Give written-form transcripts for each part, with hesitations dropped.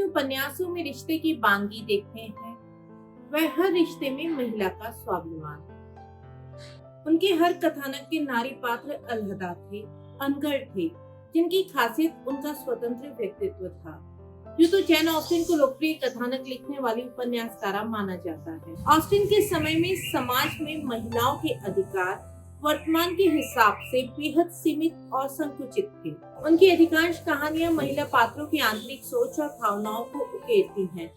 उपन्यासों में रिश्ते की बांगी देखते हैं, वह हर रिश्ते में महिला का स्वाभिमान। उनके हर कथानक के नारी पात्र अलहदा थे, अनगढ़ थे, जिनकी खासियत उनका स्वतंत्र व्यक्तित्व था। यूं तो जैन ऑस्टिन को लोकप्रिय कथानक लिखने वाली उपन्यासकारा माना जाता है। ऑस्टिन के समय में समाज में महिलाओं के अधिकार वर्तमान के हिसाब से बेहद सीमित और संकुचित थे। उनकी अधिकांश कहानियां महिला पात्रों की आंतरिक सोच और भावनाओं को उकेरती हैं।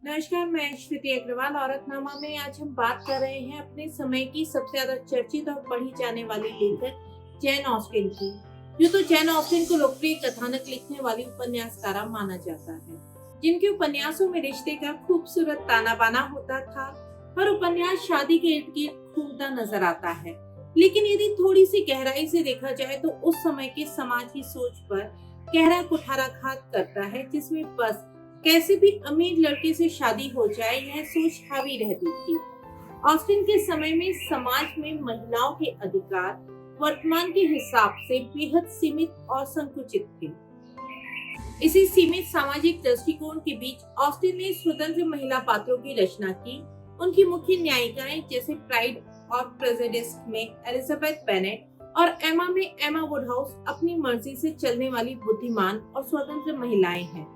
नमस्कार, मैं श्रुति अग्रवाल। औरतनामा में आज हम बात कर रहे हैं अपने समय की सबसे ज्यादा चर्चित और पढ़ी जाने वाली लेखक जैन ऑस्टिन की। यूं तो जैन ऑस्टिन को लोकप्रिय कथानक लिखने वाली उपन्यासकारा माना जाता है, जिनके उपन्यासों में रिश्ते का खूबसूरत ताना बाना होता था। हर उपन्यास शादी के इर्द गिर्द घूमता नजर आता है, लेकिन यदि थोड़ी सी गहराई से देखा जाए तो उस समय के समाज की सोच पर गहरा कुठाराघात करता है, जिसमें बस कैसे भी अमीर लड़के से शादी हो जाए यह सोच हावी रहती थी। ऑस्टिन के समय में समाज में महिलाओं के अधिकार वर्तमान के हिसाब से बेहद सीमित और संकुचित थे। इसी सीमित सामाजिक दृष्टिकोण के बीच ऑस्टिन ने स्वतंत्र महिला पात्रों की रचना की। उनकी मुख्य न्यायिकाएं जैसे प्राइड और प्रेजुडिस में एलिजाबेथ बेनेट और एमा में एमा वुडहाउस अपनी मर्जी से चलने वाली बुद्धिमान और स्वतंत्र महिलाएं हैं,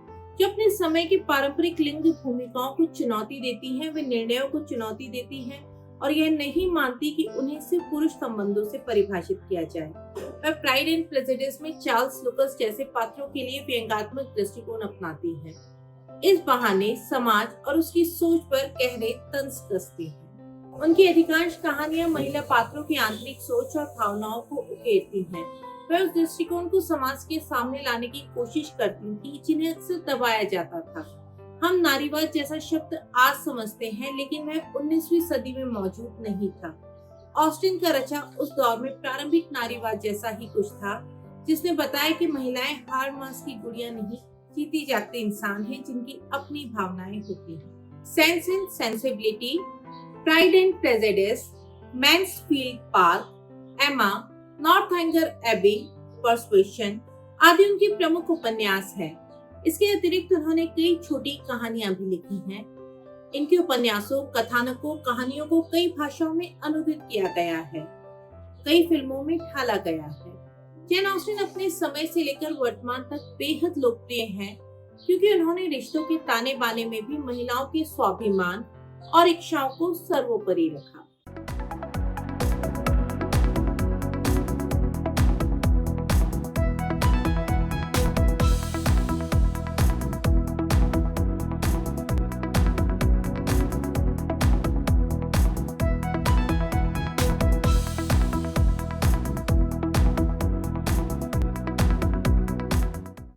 जो अपने समय की पारंपरिक लिंग भूमिकाओं को चुनौती देती हैं। वे निर्णयों को चुनौती देती हैं और यह नहीं मानती कि उन्हें सिर्फ पुरुष संबंधों से परिभाषित किया जाए। वह प्राइड एंड प्रेजुडिस में चार्ल्स लुकस जैसे पात्रों के लिए व्यंग्यात्मक दृष्टिकोण अपनाती हैं। इस बहाने समाज और उसकी सोच पर गहरे तंज कसती हैं। उनकी अधिकांश कहानियां महिला पात्रों की आंतरिक सोच और भावनाओं को उकेरती हैं। वह उस दृष्टिकोण को समाज के सामने लाने की कोशिश करती थी जिन्हें अक्सर दबाया जाता था। हम नारीवाद जैसा शब्द आज समझते हैं, लेकिन वह 19वीं सदी में मौजूद नहीं था। ऑस्टिन का रचा उस दौर में प्रारंभिक नारीवाद जैसा ही कुछ था, जिसने बताया कि महिलाएं हाड़ मांस की गुड़िया नहीं, जीती जागते इंसान हैं जिनकी अपनी भावनाएं होती हैं। Sense and sensibility, pride and prejudice, Mansfield park, एमा, नॉर्थएंगर एबी, पर्सुएशन आदि उनकी प्रमुख उपन्यास हैं। इसके अतिरिक्त उन्होंने कई छोटी कहानियां भी लिखी हैं। इनके उपन्यासों, कथानकों, कहानियों को कई भाषाओं में अनुदित किया गया है, कई फिल्मों में ढाला गया है। जैन ऑस्टिन अपने समय से लेकर वर्तमान तक बेहद लोकप्रिय हैं, क्योंकि उन्होंने रिश्तों के ताने बाने में भी महिलाओं के स्वाभिमान और इच्छाओं को सर्वोपरि रखा।